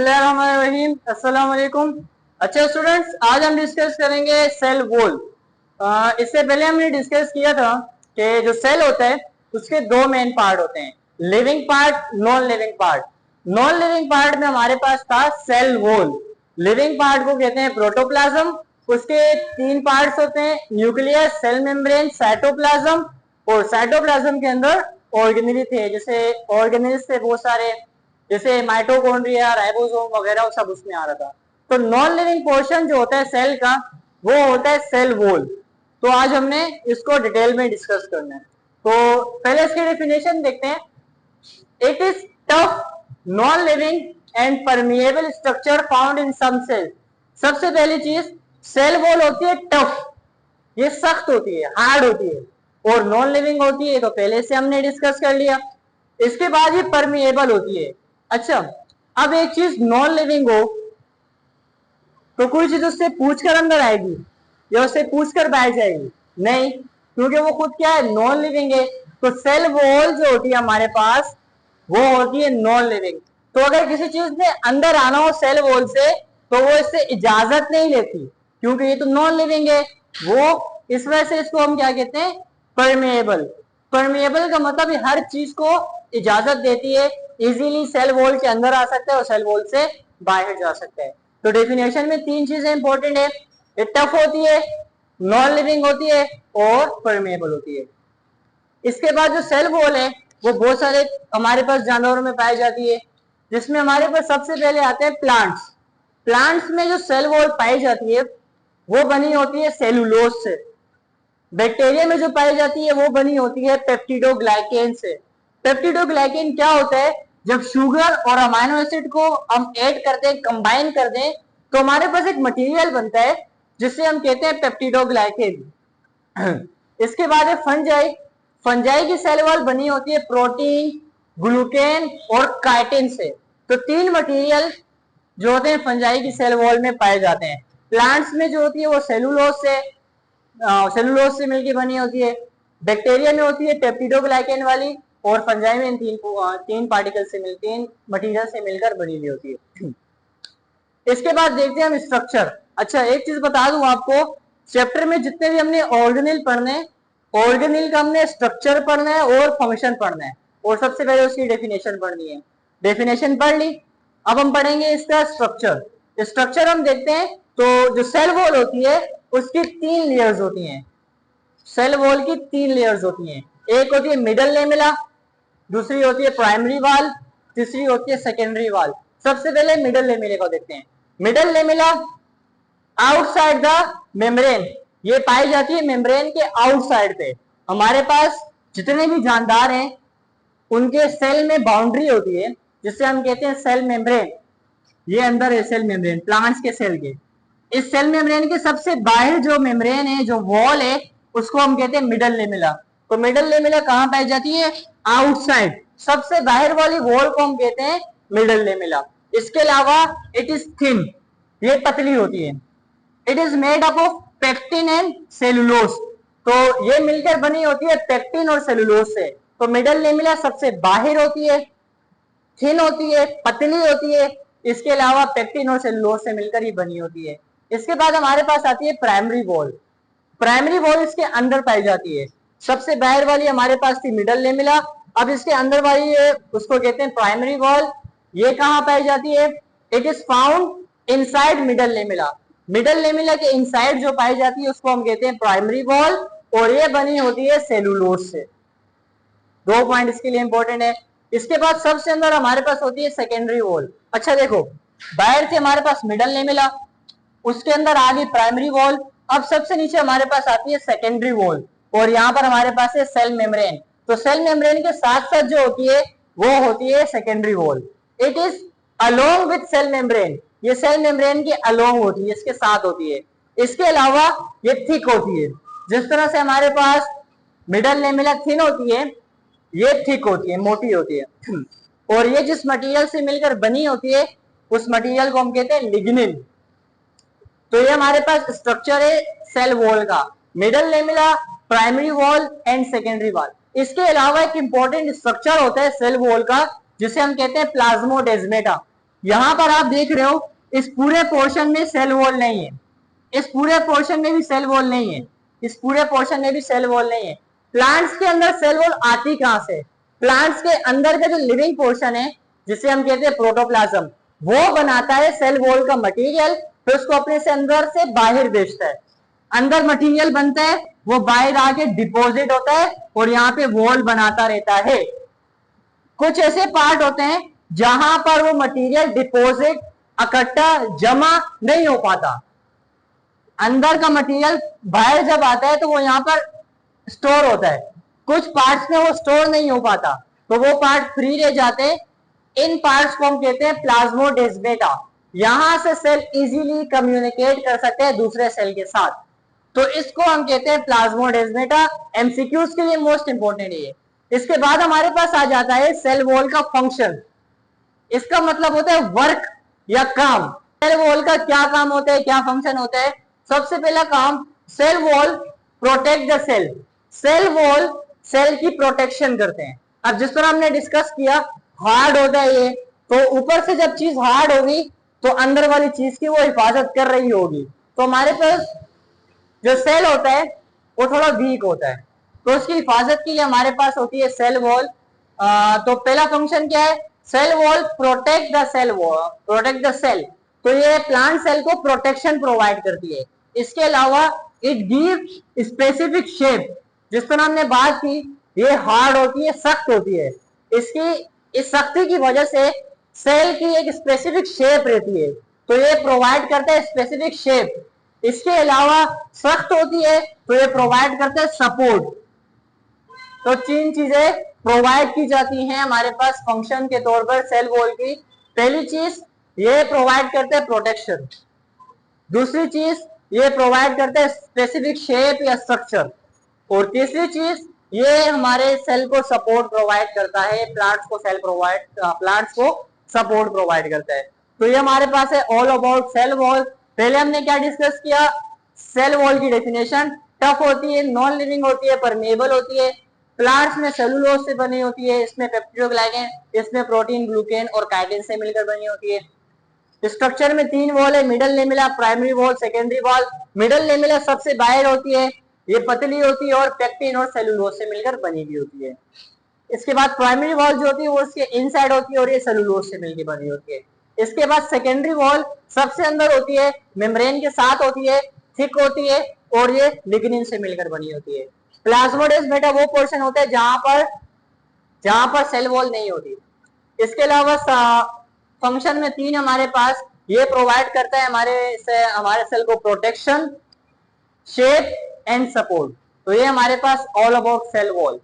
रहीम अस्सलाम वालेकुम। अच्छा स्टूडेंट्स, आज हम डिस्कस करेंगे सेल वॉल। इससे पहले हमने डिस्कस किया था कि जो सेल होता है उसके दो मेन पार्ट होते हैं, living part, non living part. Non living part में हमारे पास था सेल वॉल। लिविंग पार्ट को कहते हैं प्रोटोप्लाज्म। उसके तीन पार्ट्स होते हैं, न्यूक्लियस, सेल मेम्ब्रेन, साइटोप्लाज्म। और साइटोप्लाज्म के अंदर ऑर्गेनेल थे, जैसे ऑर्गेनेल्स थे बहुत सारे, जैसे माइटोकॉन्ड्रिया, राइबोसोम वगैरह, वो सब उसमें आ रहा था। तो नॉन लिविंग पोर्शन जो होता है सेल का, वो होता है सेल वॉल। तो आज हमने इसको डिटेल में डिस्कस करना है। तो पहले इसकी डेफिनेशन देखते हैं। It is tough, non living and permeable structure found in some cell. सबसे पहली चीज, सेल वॉल होती है टफ, ये सख्त होती है, हार्ड होती है, और नॉन लिविंग होती है, तो पहले से हमने डिस्कस कर लिया। इसके बाद ये परमिएबल होती है। अच्छा, अब एक चीज नॉन लिविंग हो तो कोई चीज उससे पूछकर अंदर आएगी या उससे पूछकर बाहर जाएगी? नहीं, क्योंकि वो खुद क्या है, नॉन लिविंग है। तो सेल वॉल जो होती है हमारे पास, वो होती है नॉन लिविंग। तो अगर किसी चीज ने अंदर आना हो सेल वॉल से, तो वो इससे इजाजत नहीं लेती, क्योंकि ये तो नॉन लिविंग है। वो इस वजह से इसको हम क्या कहते हैं, परमेएबल। परमेएबल का मतलब हर चीज को इजाजत देती है, इजीली सेल वॉल के अंदर आ सकता है और सेल वॉल से बाहर जा सकता है। तो डेफिनेशन में तीन चीजें इंपॉर्टेंट है, ये टफ होती है, नॉन लिविंग होती है और परमेएबल होती है। इसके बाद जो सेल वॉल है वो बहुत सारे हमारे पास जानवरों में पाई जाती है, जिसमें हमारे पास सबसे पहले आते हैं प्लांट्स। प्लांट्स में जो सेल वॉल पाई जाती है वो बनी होती है सेलुलोज से। बैक्टीरिया में जो पाई जाती है वो बनी होती है पेप्टिडोग्लाइकेन से। पेप्टिडोग्लाइकेन क्या होता है, जब शुगर और अमाइनो एसिड को हम ऐड करते हैं, कंबाइन कर दें, तो हमारे पास एक मटेरियल बनता है जिसे हम कहते हैं पेप्टिडोग्लाइकेन। इसके बाद है फंजाई। फंजाई की सेल वॉल बनी होती है प्रोटीन, ग्लूकेन और काइटिन से। तो तीन मटेरियल जो होते हैं फंजाई की सेल वॉल में पाए जाते हैं। प्लांट्स में जो होती है वो सेलुलोज से मिलकर बनी होती है। बैक्टीरिया में होती है पेप्टिडोग्लाइकेन वाली, और फंजाई में तीन पार्टिकल से मिल, तीन मटेरियल से मिलकर बनी हुई होती है। इसके बाद देखते हैं हम स्ट्रक्चर। अच्छा, एक चीज बता दूं आपको, चैप्टर में जितने भी हमने ऑर्गेनेल पढ़ने, ऑर्गेनेल का हमने स्ट्रक्चर पढ़ना है और फंक्शन पढ़ना है, और सबसे पहले उसकी डेफिनेशन पढ़नी है। डेफिनेशन पढ़ ली, अब हम पढ़ेंगे इसका स्ट्रक्चर। स्ट्रक्चर हम देखते हैं तो जो सेल वॉल होती है उसकी तीन लेयर्स होती हैं। सेल वॉल की तीन लेयर्स होती हैं, एक होती है मिडल लेमिला, दूसरी होती है प्राइमरी वाल, तीसरी होती है सेकेंडरी वाल। सबसे पहले मिडल लेमिला को देखते हैं। Middle lamella outside the membrane, ये पाई जाती है मेम्ब्रेन के आउटसाइड पे। हमारे पास जितने भी जानदार हैं उनके सेल में बाउंड्री होती है जिसे हम कहते हैं सेल मेम्ब्रेन। ये अंदर है सेल मेम्ब्रेन, प्लांट्स के सेल के। इस सेल मेम्ब्रेन के सबसे बाहर जो मेम्ब्रेन है, जो वॉल है, उसको हम कहते हैं मिडल लेमिला। तो मिडल लेमिला कहाँ पाई जाती है, आउटसाइड, सबसे बाहर वाली वॉल को हम कहते हैं मिडल लेमिला। इसके अलावा इट इज थिन, ये पतली होती है। It is made up of pectin and cellulose, तो ये मिलकर बनी होती है पेक्टिन और सेलुलोज से। तो मिडल लेमिला सबसे बाहर होती है, थिन होती है, पतली होती है। इसके अलावा पेक्टिन और सेलुलोज से मिलकर ही बनी होती है। इसके बाद हमारे पास आती है प्राइमरी वॉल। प्राइमरी वॉल इसके अंदर पाई जाती है। सबसे बाहर वाली हमारे पास थी मिडल लेमिला, अब इसके अंदर वाली है उसको कहते हैं प्राइमरी वॉल। ये कहाँ पाई जाती है, it is found inside middle lamella. Middle lamella के इनसाइड जो पाई जाती है उसको हम कहते हैं प्राइमरी वॉल, और ये बनी होती है सेलुलोज से। दो पॉइंट इसके लिए इंपॉर्टेंट है। इसके बाद सबसे अंदर हमारे पास होती है सेकेंडरी वॉल। अच्छा देखो, बाहर से हमारे पास मिडल लेमिला, उसके अंदर आ गई प्राइमरी वॉल, अब सबसे नीचे हमारे पास आती है सेकेंडरी वॉल, और यहाँ पर हमारे पास है सेल मेम्ब्रेन। तो सेल मेम्ब्रेन के साथ साथ जो होती है वो होती है secondary wall. It is along with cell membrane, ये सेल मेम्ब्रेन के अलोंग होती है, इसके साथ होती है। इसके अलावा ये थिक होती है, जिस तरह से हमारे पास मिडल लेमिला थिन होती है, ये थिक होती है, मोटी होती है। और ये जिस मटेरियल से मिलकर बनी होती है उस मटेरियल को हम कहते हैं लिग्निन। तो ये हमारे पास स्ट्रक्चर है सेल वॉल का, middle lamella, primary wall and secondary wall. इसके अलावा एक इंपॉर्टेंट स्ट्रक्चर होता है सेल वॉल का जिसे हम कहते हैं प्लाज्मोडेस्मेटा। यहाँ पर आप देख रहे हो इस पूरे पोर्शन में सेल वॉल नहीं है, इस पूरे पोर्शन में भी सेल वॉल नहीं है, इस पूरे पोर्शन में भी सेल वॉल नहीं है। प्लांट्स के अंदर सेल वॉल आती कहां से? प्लांट्स के अंदर का जो लिविंग पोर्शन है जिसे हम कहते हैं प्रोटोप्लाज्म, वो बनाता है सेल वॉल का मटेरियल, फिर उसको अपने से अंदर से बाहर भेजता है। अंदर मटेरियल बनता है, वो बाहर आके डिपॉजिट होता है और यहाँ पे वॉल बनाता रहता है। कुछ ऐसे पार्ट होते हैं जहां पर वो मटेरियल डिपॉजिट इकट्ठा जमा नहीं हो पाता, अंदर का मटेरियल बाहर जब आता है तो वो यहाँ पर स्टोर होता है। कुछ पार्ट्स में वो स्टोर नहीं हो पाता तो वो पार्ट फ्री रह जाते हैं। इन पार्ट्स को हम कहते हैं प्लाज्मोडेस्माटा। यहां से सेल इजीली कम्युनिकेट कर सकते हैं दूसरे सेल के साथ, तो इसको हम कहते हैं प्लाज्मोडेस्माटा। एमसीक्यूज के लिए मोस्ट इंपोर्टेंट है। इसके बाद हमारे पास आ जाता है सेल वॉल का फंक्शन। इसका मतलब होता है वर्क या काम। सेल वॉल का क्या काम होता है, क्या फंक्शन होता है? सबसे पहला काम, cell wall protect the cell. Cell wall cell की प्रोटेक्शन करते हैं। अब जिस तरह हमने डिस्कस किया, हार्ड होता है ये, तो ऊपर से जब चीज हार्ड होगी तो अंदर वाली चीज की वो हिफाजत कर रही होगी। तो हमारे पास जो सेल होता है वो थोड़ा वीक होता है, तो उसकी हिफाजत के लिए हमारे पास होती है सेल वॉल। तो पहला फंक्शन क्या है? Cell wall protect the cell wall, protect the cell. तो ये प्लांट सेल को प्रोटेक्शन प्रोवाइड करती है। इसके अलावा इट गिव्स स्पेसिफिक शेप। जिस तरह हमने बात की, ये हार्ड होती है, सख्त होती है, इसकी इस सख्ती की वजह से सेल की एक स्पेसिफिक शेप रहती है, तो ये प्रोवाइड करता है स्पेसिफिक शेप। इसके अलावा सख्त होती है तो ये प्रोवाइड करता है सपोर्ट। तो तीन चीजें प्रोवाइड की जाती हैं हमारे पास फंक्शन के तौर पर सेल वॉल की। पहली चीज, ये प्रोवाइड करते हैं प्रोटेक्शन। दूसरी चीज, ये प्रोवाइड करते हैं स्पेसिफिक शेप या स्ट्रक्चर। और तीसरी चीज, ये हमारे सेल को सपोर्ट प्रोवाइड करता है, प्लांट्स को सपोर्ट प्रोवाइड करता है। तो ये हमारे पास है ऑल अबाउट सेल वॉल। पहले हमने क्या डिस्कस किया? सेल वॉल की डेफिनेशन। टफ होती है, नॉन लिविंग होती है, परमेबल होती है, प्लांट्स में सेलुलोज से बनी होती है, इसमें पेप्टिडोग्लाइकन, इसमें प्रोटीन, ग्लूकेन और काइटिन से मिलकर बनी होती है। स्ट्रक्चर में तीन वॉल है, middle lamella, primary wall, secondary wall. Middle lamella सबसे बाहर होती है, ये पतली होती है और पेक्टिन और सेलुलोज से मिलकर बनी हुई होती है। इसके बाद प्राइमरी वॉल जो होती है वो इसके इनसाइड होती है और ये सेलुलोज से मिलकर बनी होती है। इसके बाद सेकेंडरी वॉल सबसे अंदर होती है, मेम्ब्रेन के साथ होती है, थिक होती है और ये लिग्निन से मिलकर बनी होती है। प्लाज्मोडेस्माटा वो पोर्शन होता है जहां पर सेल वॉल नहीं होती। इसके अलावा फंक्शन में तीन हमारे पास, ये प्रोवाइड करता है हमारे सेल को प्रोटेक्शन, शेप एंड सपोर्ट। तो ये हमारे पास ऑल अबाउट सेल वॉल।